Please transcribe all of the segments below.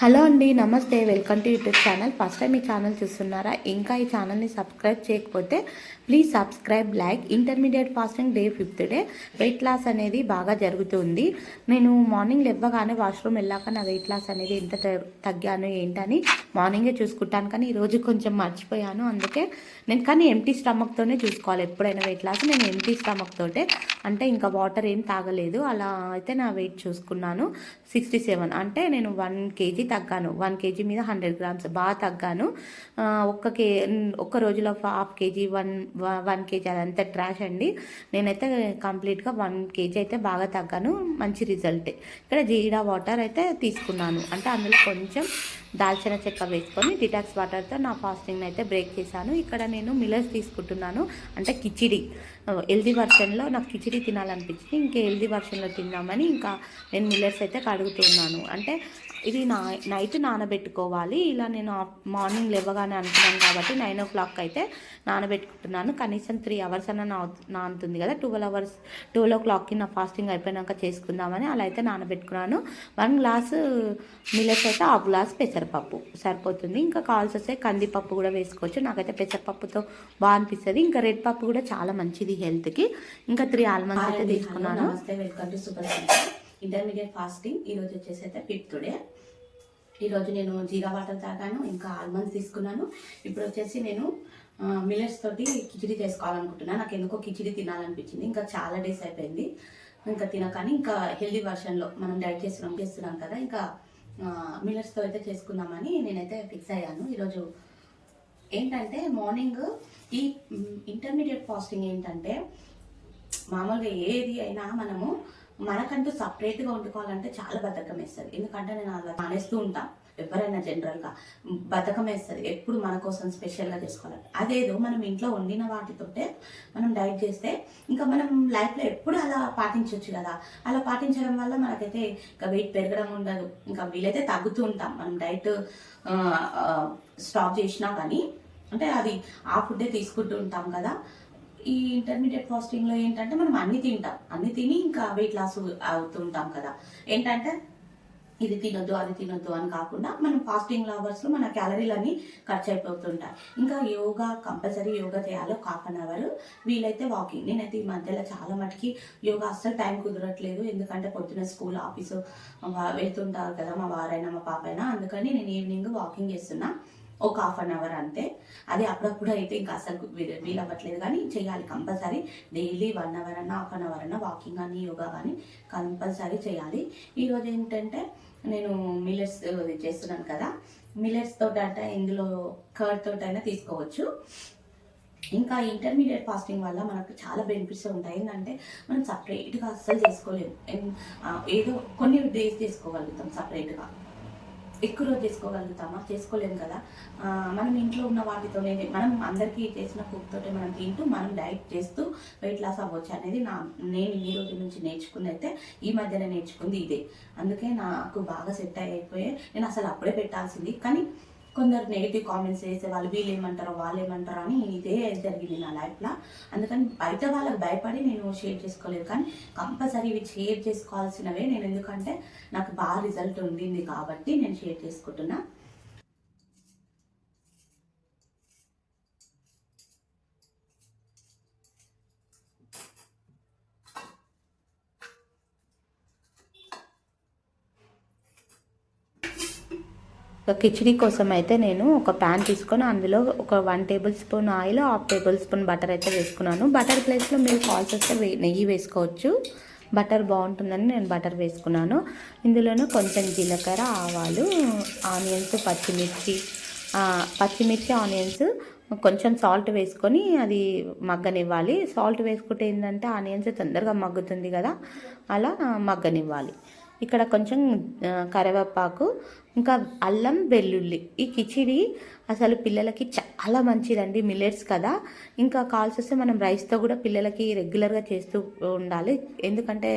Hello అండి, నమస్తే. Welcome to YouTube channel. First time ఈ ఛానల్ చూస్తున్నారా? ఇంకా ఈ ఛానల్ని సబ్స్క్రైబ్ చేయకపోతే please subscribe. Like intermediate fasting day 5th day weight loss అనేది బాగా జరుగుతుంది. నేను మార్నింగ్ లేవగానే వాష్రూమ్ వెళ్ళాక నా వెయిట్ లాస్ అనేది ఎంత తగ్గాను ఏంటని మార్నింగే చూసుకుంటాను. కానీ ఈరోజు కొంచెం మర్చిపోయాను. అందుకే నేను కానీ ఎంటీ స్టమక్తోనే చూసుకోవాలి ఎప్పుడైనా వెయిట్ లాస్. నేను ఎంటీ స్టమక్ తోటే, అంటే ఇంకా వాటర్ ఏం తాగలేదు. అలా అయితే నా వెయిట్ చూసుకున్నాను 67. అంటే నేను 1 kg తగ్గాను. 1 kg మీద 100 grams బాగా తగ్గాను. ఒక్క రోజులో 1/2 kg 1 kg అదంతా ట్రాష్ అండి. నేనైతే కంప్లీట్గా 1 kg అయితే బాగా తగ్గాను. మంచి రిజల్టే. ఇక్కడ జీరా వాటర్ అయితే తీసుకున్నాను. అంటే అందులో కొంచెం దాల్చిన చెక్క వేసుకొని డిటాక్స్ వాటర్తో నా ఫాస్టింగ్ అయితే బ్రేక్ చేశాను. ఇక్కడ నేను మిల్లెట్స్ తీసుకుంటున్నాను. అంటే కిచిడి హెల్దీ వర్షన్లో నాకు కిచిడి తినాలనిపించింది. ఇంకా హెల్దీ వర్షన్లో తిందామని ఇంకా నేను మిల్లెట్స్ అయితే కడుగుతున్నాను. అంటే ఇది నైట్ నానబెట్టుకోవాలి. ఇలా నేను మార్నింగ్ లేవగానే అనుకున్నాను కాబట్టి 9 o'clock అయితే నానబెట్టుకుంటున్నాను. కనీసం 3 hours అన్న నానుతుంది కదా. 12 o'clockకి నా ఫాస్టింగ్ అయిపోయినాక చేసుకుందామని అలా అయితే నానబెట్టుకున్నాను. 1 glass మిల్లెట్స్ అయితే 1/2 glass పెసరపప్పు సరిపోతుంది. ఇంకా కావాల్సి వస్తే కందిపప్పు కూడా వేసుకోవచ్చు. నాకైతే పెసరపప్పుతో బాగా అనిపిస్తుంది. ఇంకా రెడ్ పప్పు కూడా చాలా మంచిది హెల్త్కి. ఇంకా 3 almonds అయితే తీసుకున్నాను. నమస్తే, welcome to super intermediate fasting. ఈరోజు వచ్చేసి అయితే 5th డే. ఈరోజు నేను జీరా వాటర్ తాగాను, ఇంకా ఆల్మండ్స్ తీసుకున్నాను. ఇప్పుడు వచ్చేసి నేను మిల్లెట్స్ తోటి కిచిడి చేసుకోవాలనుకుంటున్నాను. నాకు ఎందుకో కిచిడి తినాలనిపించింది. ఇంకా చాలా డేస్ అయిపోయింది ఇంకా తినకాని. ఇంకా హెల్దీ వర్షన్లో మనం డైట్ చేస్తున్నాం కదా, ఇంకా మిల్లెట్స్తో అయితే చేసుకుందామని నేనైతే ఫిక్స్ అయ్యాను. ఈరోజు ఏంటంటే మార్నింగ్ ఈ ఇంటర్మీడియట్ ఫాస్టింగ్ ఏంటంటే మామూలుగా ఏది అయినా మనము మనకంటూ సపరేట్గా వండుకోవాలంటే చాలా బద్ధకం వేస్తుంది. ఎందుకంటే నేను అలా మానేస్తూ ఉంటాను. ఎవరైనా జనరల్గా బద్ధకం వేస్తుంది ఎప్పుడు మన కోసం స్పెషల్గా చేసుకోవాలంటే. అదేదో మనం ఇంట్లో వండిన వాటితోటే మనం డైట్ చేస్తే ఇంకా మనం లైఫ్లో ఎప్పుడు అలా పాటించవచ్చు కదా. అలా పాటించడం వల్ల మనకైతే ఇంకా వెయిట్ పెరగడం ఉండదు. ఇంకా వీలైతే తగ్గుతూ ఉంటాం మనం డైట్ స్టాప్ చేసినా కానీ. అంటే అది ఆ ఫుడ్డే తీసుకుంటూ ఉంటాం కదా. ఈ ఇంటర్మీడియట్ ఫాస్టింగ్లో ఏంటంటే మనం అన్ని తిని ఇంకా వెయిట్ లాస్ అవుతుంటాం కదా. ఏంటంటే ఇది తినొద్దు అది తినొద్దు అని కాకుండా మనం ఫాస్టింగ్ అవర్స్లో మన క్యాలరీలన్నీ ఖర్చు అయిపోతుంటాయి. ఇంకా యోగా కంపల్సరీ యోగా చేయాలి 1/2 hour. వీలైతే వాకింగ్. నేనైతే ఈ మధ్యలో చాలా మటుకి యోగా అస్సలు టైం కుదరట్లేదు. ఎందుకంటే పొద్దున స్కూల్ ఆఫీసు వెళ్తుంటారు కదా మా వారైనా మా పాపైనా. అందుకని నేను ఈవినింగ్ వాకింగ్ చేస్తున్నా ఒక 1/2 hour అంతే. అది అప్పుడప్పుడు అయితే ఇంకా అసలు వీలవ్వట్లేదు కానీ చేయాలి కంపల్సరీ. డైలీ 1 hour అన్నా 1/2 hour అన్నా వాకింగ్ కానీ యోగా కానీ కంపల్సరీ చేయాలి. ఈరోజు ఏంటంటే నేను మిల్లెట్స్ చేస్తున్నాను కదా. మిల్లెట్స్ తోటి అంటే ఇందులో కర్డ్ తోటి అయినా తీసుకోవచ్చు. ఇంకా ఇంటర్మీడియట్ ఫాస్టింగ్ వల్ల మనకు చాలా బెనిఫిట్స్ ఉంటాయి. ఏంటంటే మనం సపరేట్గా అస్సలు చేసుకోలేము. ఏదో కొన్ని డేస్ చేసుకోగలుగుతాం సపరేట్గా. ఎక్కువ రోజు చేసుకోలేము కదా. మనం ఇంట్లో ఉన్న వాటితోనే మనం అందరికీ చేసిన కుక్ తోటే మనం తింటూ మనం డైట్ చేస్తూ వెయిట్ లాస్ అవ్వచ్చు అనేది నేను ఈ రోజు నుంచి నేర్చుకుంది. అయితే ఈ మధ్యన నేర్చుకుంది ఇదే. అందుకే నాకు బాగా సెట్ అయిపోయాయి. నేను అసలు అప్పుడే పెట్టాల్సింది కానీ కొందరు నెగిటివ్ కామెంట్స్ చేసేవాళ్ళు, వీళ్ళు ఏమంటారో వాళ్ళు ఏమంటారో అని ఇదే జరిగింది నా లైఫ్లో. అందుకని బయట వాళ్ళకి భయపడి నేను షేర్ చేసుకోలేదు. కానీ కంపల్సరీ ఇవి షేర్ చేసుకోవాల్సినవే నేను. ఎందుకంటే నాకు బాగా రిజల్ట్ ఉండింది కాబట్టి నేను షేర్ చేసుకుంటున్నా. కిచిడి కోసం అయితే నేను ఒక ప్యాన్ తీసుకొని అందులో ఒక 1 tablespoon ఆయిల్ 1/2 tablespoon బటర్ అయితే వేసుకున్నాను. బటర్ ప్లేస్లో మీరు కావాల్సి వస్తే నెయ్యి వేసుకోవచ్చు. బటర్ బాగుంటుందని నేను బటర్ వేసుకున్నాను. ఇందులోనూ కొంచెం జీలకర్ర, ఆవాలు, ఆనియన్స్, పచ్చిమిర్చి ఆనియన్స్, కొంచెం సాల్ట్ వేసుకొని అది మగ్గనివ్వాలి. సాల్ట్ వేసుకుంటే ఏంటంటే ఆనియన్స్ తొందరగా మగ్గుతుంది కదా, అలా మగ్గనివ్వాలి. ఇక్కడ కొంచెం కరివేపాకు, ఇంకా అల్లం వెల్లుల్లి. ఈ కిచిడి అసలు పిల్లలకి చాలా మంచిదండి, మిల్లెట్స్ కదా. ఇంకా కాల్స్ వస్తే మనం రైస్తో కూడా పిల్లలకి రెగ్యులర్గా చేస్తూ ఉండాలి, ఎందుకంటే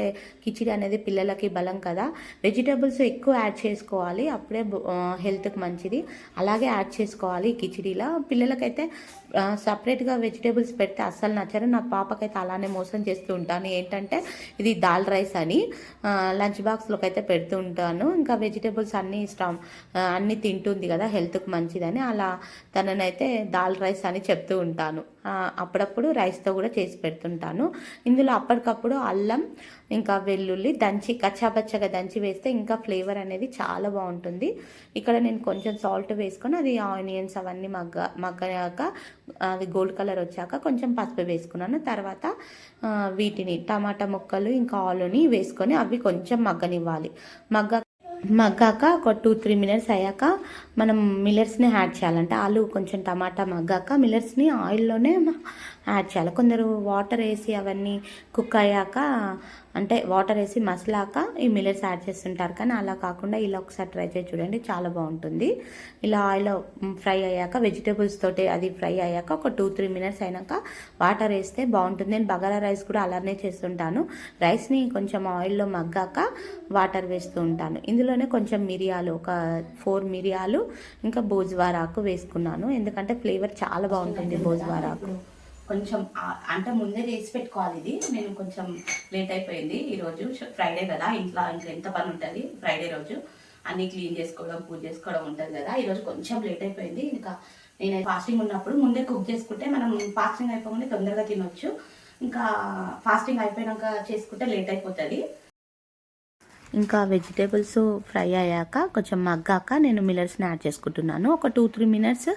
కిచిడి అనేది పిల్లలకి బలం కదా. వెజిటేబుల్స్ ఎక్కువ యాడ్ చేసుకోవాలి, అప్పుడే హెల్త్కి మంచిది. అలాగే యాడ్ చేసుకోవాలి ఈ కిచిడిలో. పిల్లలకైతే సపరేట్గా వెజిటేబుల్స్ పెడితే అస్సలు నచ్చరు. నా పాపకైతే అలానే మోసం చేస్తూ ఉంటాను, ఏంటంటే ఇది దాల్ రైస్ అని లంచ్ బాక్స్లోకి అయితే పెడుతూ ఉంటాను. ఇంకా వెజిటేబుల్స్ అన్నీ ఇష్టం, అన్నీ తింటుంది కదా, హెల్త్కి మంచిదని అలా తననైతే దాల్ రైస్ అని చెప్తూ ఉంటాను. అప్పుడప్పుడు రైస్తో కూడా చేసి పెడుతుంటాను. ఇందులో అప్పటికప్పుడు అల్లం ఇంకా వెల్లుల్లి దంచి కచ్చాపచ్చగా దంచి వేస్తే ఇంకా ఫ్లేవర్ అనేది చాలా బాగుంటుంది. ఇక్కడ నేను కొంచెం సాల్ట్ వేసుకొని అది ఆనియన్స్ అవన్నీ మగ్గాక అది గోల్డ్ కలర్ వచ్చాక కొంచెం పసుపు వేసుకున్నాను. తర్వాత వీటిని టమాటా ముక్కలు ఇంకా ఆలుని వేసుకొని అవి కొంచెం మగ్గనివ్వాలి. మగ్గాక ఒక 2-3 మినిట్స్ అయ్యాక మనం మిల్లెట్స్ని యాడ్ చేయాలంటే ఆలు కొంచెం టమాటా మగ్గాక మిల్లెట్స్ని ఆయిల్లోనే యాడ్ చేయాలి. కొందరు వాటర్ వేసి అవన్నీ కుక్ అయ్యాక అంటే వాటర్ వేసి మసలాక ఈ మిల్లెట్స్ యాడ్ చేస్తుంటారు, కానీ అలా కాకుండా ఇలా ఒకసారి ట్రై చేసి చూడండి, చాలా బాగుంటుంది. ఇలా ఆయిల్లో ఫ్రై అయ్యాక వెజిటేబుల్స్ తోటి అది ఫ్రై అయ్యాక ఒక 2-3 మినిట్స్ అయినాక వాటర్ వేస్తే బాగుంటుంది. నేను బగారా రైస్ కూడా అలానే చేస్తుంటాను, రైస్ని కొంచెం ఆయిల్లో మగ్గాక వాటర్ వేస్తూ ఉంటాను. ఇందులోనే కొంచెం మిరియాలు, ఒక 4 మిరియాలు ఇంకా బోజ్వారాకు వేసుకున్నాను, ఎందుకంటే ఫ్లేవర్ చాలా బాగుంటుంది బోజ్వారాకు. కొంచెం అంటే ముందే చేసి పెట్టుకోవాలి. ఇది నేను కొంచెం లేట్ అయిపోయింది ఈరోజు, ఫ్రైడే కదా, ఇంట్లో ఎంత పని ఉంటుంది ఫ్రైడే రోజు, అన్నీ క్లీన్ చేసుకోవడం పూజ చేసుకోవడం ఉంటుంది కదా. ఈరోజు కొంచెం లేట్ అయిపోయింది. ఇంకా నేను ఫాస్టింగ్ ఉన్నప్పుడు ముందే కుక్ చేసుకుంటే మనం ఫాస్టింగ్ అయిపోకుండా తొందరగా తినొచ్చు, ఇంకా ఫాస్టింగ్ అయిపోయాక చేసుకుంటే లేట్ అయిపోతుంది. ఇంకా వెజిటేబుల్స్ ఫ్రై అయ్యాక కొంచెం మగ్గాక నేను మిల్లెట్స్ని యాడ్ చేసుకుంటున్నాను. ఒక 2-3 మినిట్స్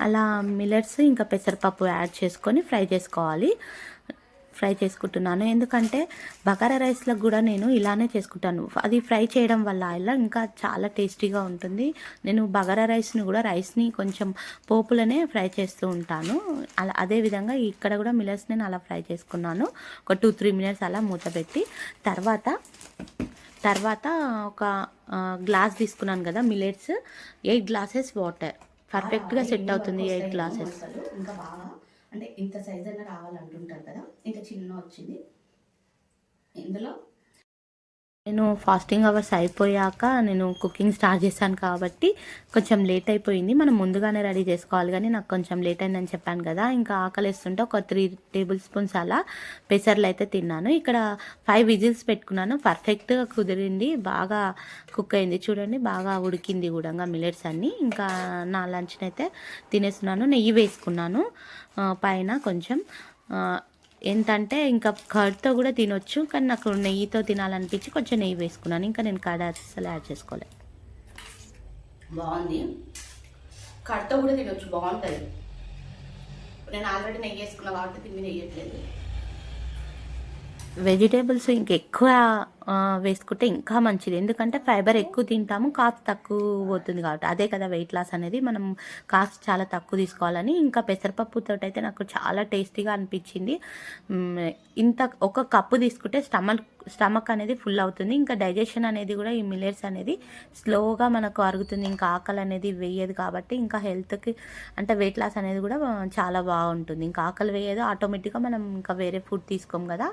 అలా మిల్లెట్స్ ఇంకా పెసరపప్పు యాడ్ చేసుకొని ఫ్రై చేసుకుంటున్నాను, ఎందుకంటే బగారా రైస్లో కూడా నేను ఇలానే చేసుకుంటాను. అది ఫ్రై చేయడం వల్ల ఇలా ఇంకా చాలా టేస్టీగా ఉంటుంది. నేను బగారా రైస్ని కొంచెం పోపులనే ఫ్రై చేస్తూ ఉంటాను. అలా అదేవిధంగా ఇక్కడ కూడా మిల్లెట్స్ నేను అలా ఫ్రై చేసుకున్నాను. ఒక 2-3 మినిట్స్ అలా మూత పెట్టి తర్వాత ఒక గ్లాస్ తీసుకున్నాను కదా మిల్లెట్స్, 8 గ్లాసెస్ వాటర్ పర్ఫెక్ట్గా సెట్ అవుతుంది. 8 గ్లాసెస్. ఇంకా బాగా అంటే ఇంత సైజ్ అయినా రావాలంటుంటారు కదా, ఇంకా చిన్న వచ్చింది. ఇందులో నేను ఫాస్టింగ్ అవర్స్ అయిపోయాక నేను కుకింగ్ స్టార్ట్ చేశాను కాబట్టి కొంచెం లేట్ అయిపోయింది. మనం ముందుగానే రెడీ చేసుకోవాలి, కానీ నాకు కొంచెం లేట్ అయిందని చెప్పాను కదా. ఇంకా ఆకలిస్తుంటే ఒక 3 టేబుల్ స్పూన్స్ అలా పెసర్లు అయితే తిన్నాను. ఇక్కడ 5 విజిల్స్ పెట్టుకున్నాను, పర్ఫెక్ట్గా కుదిరింది, బాగా కుక్ అయింది. చూడండి, బాగా ఉడికింది కూడా మిల్లెట్స్ అన్నీ. ఇంకా నా లంచ్ని అయితే తినేస్తున్నాను. నెయ్యి వేసుకున్నాను పైన కొంచెం, ఏంటంటే ఇంకా కర్డ్తో కూడా తినొచ్చు, కానీ నాకు నెయ్యితో తినాలనిపించి కొంచెం నెయ్యి వేసుకున్నాను. ఇంకా నేను కర్డ్ అసలు యాడ్ చేసుకోలేదు. బాగుంది, కర్డ్తో కూడా తినొచ్చు, బాగుంటుంది. నేను ఆల్రెడీ నెయ్యి వేసుకున్నా కాబట్టి తిని నెయ్యట్లేదు. వెజిటేబుల్స్ ఇంకెక్కువ వేసుకుంటే ఇంకా మంచిది, ఎందుకంటే ఫైబర్ ఎక్కువ తింటాము, కాస్ట్ తక్కువ పోతుంది కాబట్టి. అదే కదా వెయిట్ లాస్ అనేది, మనం కాస్ట్ చాలా తక్కువ తీసుకోవాలని. ఇంకా పెసరపప్పుతో అయితే నాకు చాలా టేస్టీగా అనిపించింది. ఇంత ఒక కప్పు తీసుకుంటే స్టమక్ అనేది ఫుల్ అవుతుంది. ఇంకా డైజెషన్ అనేది కూడా ఈ మిల్లెట్స్ అనేది స్లోగా మనకు అరుగుతుంది, ఇంకా ఆకలి అనేది వేయదు కాబట్టి ఇంకా హెల్త్కి అంటే వెయిట్ లాస్ అనేది కూడా చాలా బాగుంటుంది. ఇంకా ఆకలి వేయదు, ఆటోమేటిక్గా మనం ఇంకా వేరే ఫుడ్ తీసుకోం కదా.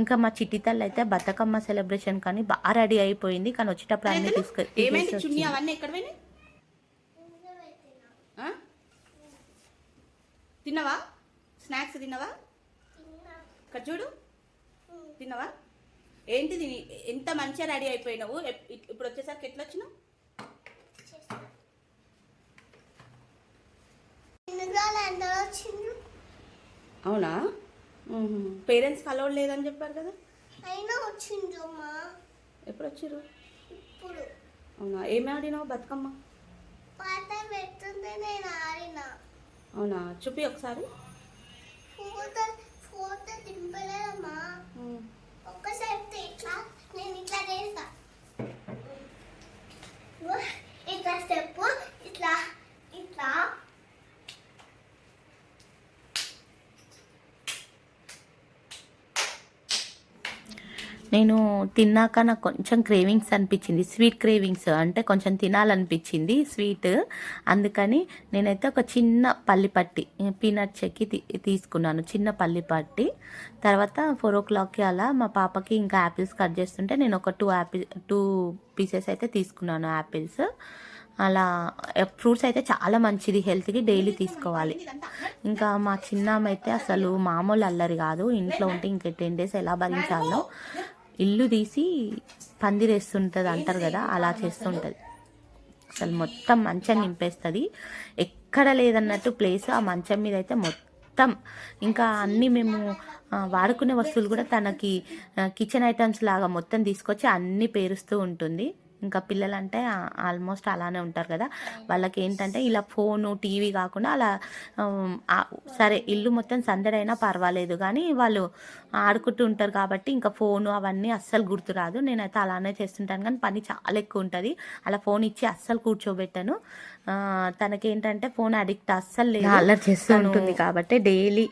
ఇంకా మా చిట్టి తల్లి అయితే బతుకమ్మ సెలబ్రేషన్ కానీ బాగా రెడీ అయిపోయింది, కానీ వచ్చేటప్పుడు అన్ని తిన్నావా? స్నాక్స్ తిన్నావా? ఇక్కడ చూడు, తిన్నావా? ఏంటిది ఎంత మంచిగా రెడీ అయిపోయినావు? ఇప్పుడు వచ్చేసరికి ఎట్లా వచ్చినావు? అవునా? పేరెంట్స్ కలవడం లేదని చెప్పారు కదా. అయినా వచ్చిందమ్మా. ఎప్పుడు వచ్చారు? ఇప్పుడు. అవునా? ఏమి ఆడినావు బతుకమ్మ? పాట పెడుతుంటే నేను ఆడినా. అవునా? చూపి ఒకసారి. ఫోటో దింపలేదమ్మా. ఒక్కసారి ఇట్లా నేను ఇట్లా చేస్తా, ఇట్లా స్టెప్ ఇట్లా ఇట్లా. నేను తిన్నాక నాకు కొంచెం క్రేవింగ్స్ అనిపించింది, స్వీట్ క్రేవింగ్స్, అంటే కొంచెం తినాలనిపించింది స్వీట్. అందుకని నేనైతే ఒక చిన్న పల్లి పట్టి, పీనట్ చెక్కి తీసుకున్నాను, చిన్న పల్లి పట్టి. తర్వాత 4 o'clockకి అలా మా పాపకి ఇంకా యాపిల్స్ కట్ చేస్తుంటే నేను ఒక 2 పీసెస్ అయితే తీసుకున్నాను యాపిల్స్. అలా ఫ్రూట్స్ అయితే చాలా మంచిది హెల్త్కి, డైలీ తీసుకోవాలి. ఇంకా మా చిన్నామె అయితే అసలు మామూలు అల్లరి కాదు, ఇంట్లో ఉంటే ఇంకా 10 days ఎలా భరించాలో ఇల్లు తీసి పందిరేస్తుంటుంది అంటారు కదా, అలా చేస్తుంటుంది. అసలు మొత్తం మంచం నింపేస్తుంది, ఎక్కడ లేదన్నట్టు ప్లేస్ ఆ మంచం మీద అయితే మొత్తం. ఇంకా అన్నీ మేము వాడుకునే వస్తువులు కూడా తనకి కిచెన్ ఐటమ్స్ లాగా మొత్తం తీసుకొచ్చి అన్నీ పేరుస్తూ ఉంటుంది. ఇంకా పిల్లలంటే ఆల్మోస్ట్ అలానే ఉంటారు కదా, వాళ్ళకి ఏంటంటే ఇలా ఫోను టీవీ కాకుండా అలా సరే ఇల్లు మొత్తం సందడైనా పర్వాలేదు కానీ వాళ్ళు ఆడుకుంటూ ఉంటారు కాబట్టి ఇంకా ఫోను అవన్నీ అస్సలు గుర్తురాదు. నేనైతే అలానే చేస్తుంటాను కానీ పని చాలా ఎక్కువ ఉంటుంది, అలా ఫోన్ ఇచ్చి అస్సలు కూర్చోబెట్టాను. తనకేంటంటే ఫోన్ అడిక్ట్ అస్సలు లేదు, అల్లరి చేస్తూ ఉంటుంది కాబట్టి డైలీ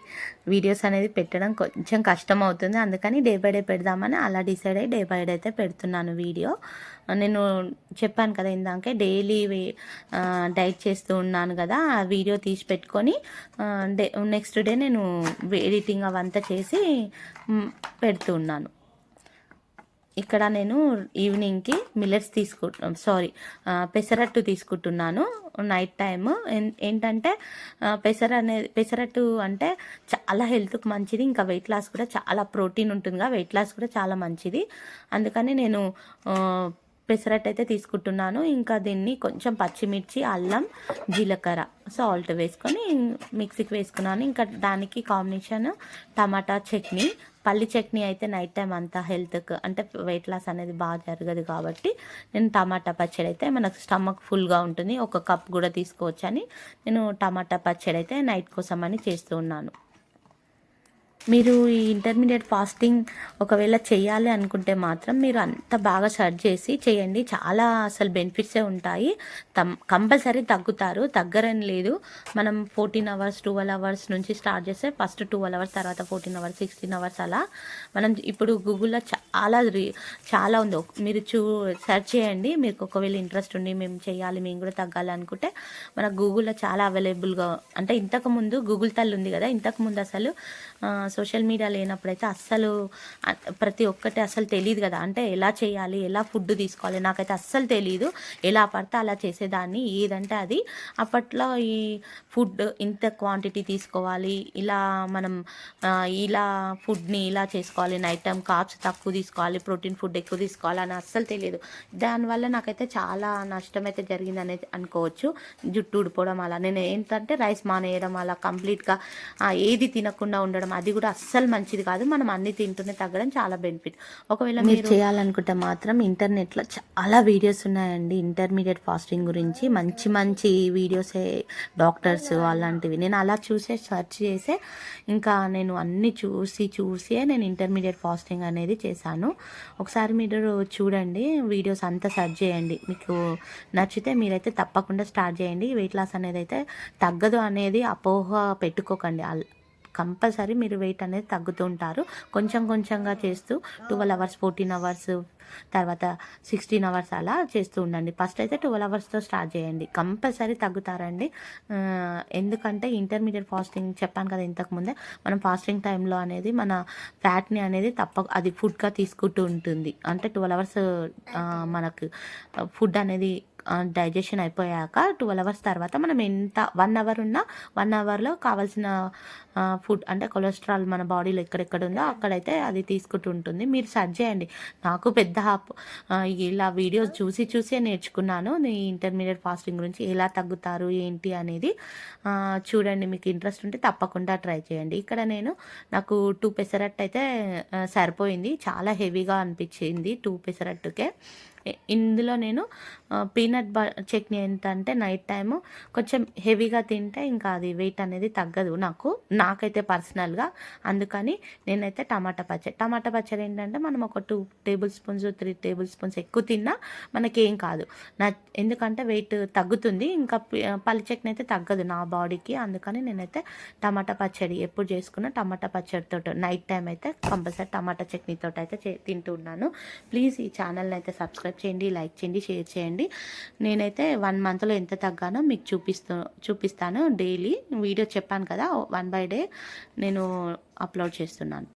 వీడియోస్ అనేది పెట్టడం కొంచెం కష్టం అవుతుంది. అందుకని డే బై డే పెడదామని అలా డిసైడ్ అయ్యి డే బై డే అయితే పెడుతున్నాను వీడియో. నేను చెప్పాను కదా ఇందాకే డైలీ డైట్ చేస్తూ ఉన్నాను కదా, ఆ వీడియో తీసి పెట్టుకొని నెక్స్ట్ డే నేను ఎడిటింగ్ అవంతా చేసి పెడుతూ ఉన్నాను. ఇక్కడ నేను ఈవినింగ్కి మిల్లెట్స్ పెసరట్టు తీసుకుంటున్నాను నైట్ టైము. ఏంటంటే పెసరట్టు అంటే చాలా హెల్త్కి మంచిది, ఇంకా వెయిట్ లాస్ కూడా చాలా ప్రోటీన్ ఉంటుందిగా, వెయిట్ లాస్ కూడా చాలా మంచిది. అందుకని నేను పెసరట్టు అయితే తీసుకుంటున్నాను. ఇంకా దీన్ని కొంచెం పచ్చిమిర్చి, అల్లం, జీలకర్ర, సాల్ట్ వేసుకొని మిక్సీకి వేసుకున్నాను. ఇంకా దానికి కాంబినేషన్ టమాటా చట్నీ, పల్లి చట్నీ అయితే నైట్ టైం అంతా హెల్త్కి అంటే వెయిట్ లాస్ అనేది బాగా జరగదు కాబట్టి నేను టమాటా పచ్చడి అయితే మనకు స్టమక్ ఫుల్గా ఉంటుంది, 1 కప్ కూడా తీసుకోవచ్చని నేను టమాటా పచ్చడి అయితే నైట్ కోసం అని చేస్తూ ఉన్నాను. మీరు ఈ ఇంటర్మీడియట్ ఫాస్టింగ్ ఒకవేళ చేయాలి అనుకుంటే మాత్రం మీరు అంత బాగా సర్చ్ చేసి చేయండి, చాలా అసలు బెనిఫిట్సే ఉంటాయి. కంపల్సరీ తగ్గుతారు, తగ్గరని లేదు. మనం 14 hours 12 hours నుంచి స్టార్ట్ చేస్తే ఫస్ట్ 12 hours, తర్వాత 14 hours 16 hours అలా. మనం ఇప్పుడు గూగుల్లో చాలా ఉంది, మీరు సెర్చ్ చేయండి. మీకు ఒకవేళ ఇంట్రెస్ట్ ఉండి మేము చేయాలి, మేము కూడా తగ్గాలి అనుకుంటే మన గూగుల్లో చాలా అవైలబుల్గా, అంటే ఇంతకుముందు గూగుల్ తల్లి ఉంది కదా, ఇంతకుముందు అసలు సోషల్ మీడియా లేనప్పుడైతే అస్సలు ప్రతి ఒక్కటి అసలు తెలియదు కదా, అంటే ఎలా చేయాలి, ఎలా ఫుడ్ తీసుకోవాలి నాకైతే అస్సలు తెలియదు. ఎలా పడితే అలా చేసేదాన్ని, ఏదంటే అది. అప్పట్లో ఈ ఫుడ్ ఇంత క్వాంటిటీ తీసుకోవాలి, ఇలా మనం ఇలా ఫుడ్ని ఇలా చేసుకోవాలి, నైట్ టైం కార్బ్స్ తక్కువ తీసుకోవాలి, ప్రోటీన్ ఫుడ్ ఎక్కువ తీసుకోవాలి అని అస్సలు తెలియదు. దానివల్ల నాకైతే చాలా నష్టం అయితే జరిగింది అనేది అనుకోవచ్చు. జుట్టు ఊడిపోవడం అలా, నేను ఏంటంటే రైస్ మానేయడం, అలా కంప్లీట్గా ఏది తినకుండా ఉండడం, అది కూడా అస్సలు మంచిది కాదు. మనం అన్ని తింటూనే తగ్గడం చాలా బెనిఫిట్. ఒకవేళ మీరు చేయాలనుకుంటే మాత్రం ఇంటర్నెట్లో చాలా వీడియోస్ ఉన్నాయండి ఇంటర్మీడియట్ ఫాస్టింగ్ గురించి, మంచి మంచి వీడియోసే, డాక్టర్స్ అలాంటివి. నేను అలా సెర్చ్ చేసే ఇంకా నేను అన్ని చూసే నేను ఇంటర్మీడియట్ ఫాస్టింగ్ అనేది చేశాను. ఒకసారి మీరు చూడండి వీడియోస్ అంతా సెర్చ్ చేయండి, మీకు నచ్చితే మీరైతే తప్పకుండా స్టార్ట్ చేయండి. వెయిట్ లాస్ అనేది అయితే తగ్గదు అనేది అపోహ పెట్టుకోకండి, కంపల్సరీ మీరు వెయిట్ అనేది తగ్గుతూ ఉంటారు. కొంచెం కొంచెంగా చేస్తూ 12 hours 14 hours తర్వాత 16 hours అలా చేస్తూ ఉండండి. ఫస్ట్ అయితే 12 hours స్టార్ట్ చేయండి, కంపల్సరీ తగ్గుతారండి. ఎందుకంటే ఇంటర్మీడియట్ ఫాస్టింగ్ చెప్పాను కదా ఇంతకుముందే, మనం ఫాస్టింగ్ టైంలో అనేది మన ఫ్యాట్ని అనేది అది ఫుడ్గా తీసుకుంటూ ఉంటుంది. అంటే 12 hours మనకు ఫుడ్ అనేది డైజెషన్ అయిపోయాక 12 hours తర్వాత మనం ఎంత 1 hour ఉన్నా 1 hourలో కావాల్సిన ఫుడ్ అంటే కొలెస్ట్రాల్ మన బాడీలో ఎక్కడెక్కడ ఉందో అక్కడైతే అది తీసుకుంటూ ఉంటుంది. మీరు సర్చ్ చేయండి. నాకు పెద్ద ఇలా వీడియోస్ చూసే నేర్చుకున్నాను ఈ ఇంటర్మీడియట్ ఫాస్టింగ్ గురించి, ఎలా తగ్గుతారు ఏంటి అనేది. చూడండి, మీకు ఇంట్రెస్ట్ ఉంటే తప్పకుండా ట్రై చేయండి. ఇక్కడ నాకు 2 పెసరట్టు అయితే సరిపోయింది, చాలా హెవీగా అనిపించింది 2 పెసరట్టుకే. ఇందులో నేను పీనట్ చట్నీ ఏంటంటే నైట్ టైము కొంచెం హెవీగా తింటే ఇంకా అది వెయిట్ అనేది తగ్గదు నాకైతే పర్సనల్గా. అందుకని నేనైతే టమాటా పచ్చడి ఏంటంటే మనం ఒక 2 టేబుల్ స్పూన్స్ 3 టేబుల్ స్పూన్స్ ఎక్కువ తిన్నా మనకేం కాదు. ఎందుకంటే వెయిట్ తగ్గుతుంది, ఇంకా పల్లి చట్నీ అయితే తగ్గదు నా బాడీకి. అందుకని నేనైతే టమాటా పచ్చడి ఎప్పుడు చేసుకున్నా టమాటా పచ్చడితో నైట్ టైం అయితే కంపల్సరీ టమాటా చట్నీతో అయితే తింటున్నాను. ప్లీజ్ ఈ ఛానల్ని అయితే సబ్స్క్రైబ్ చేయండి, లైక్ చేయండి, షేర్ చేయండి. నేనైతే 1 మంత్లో ఎంత తగ్గానో మీకు చూపిస్తాను. డైలీ వీడియో చెప్పాను కదా, 1 బై డే నేను అప్లోడ్ చేస్తున్నాను.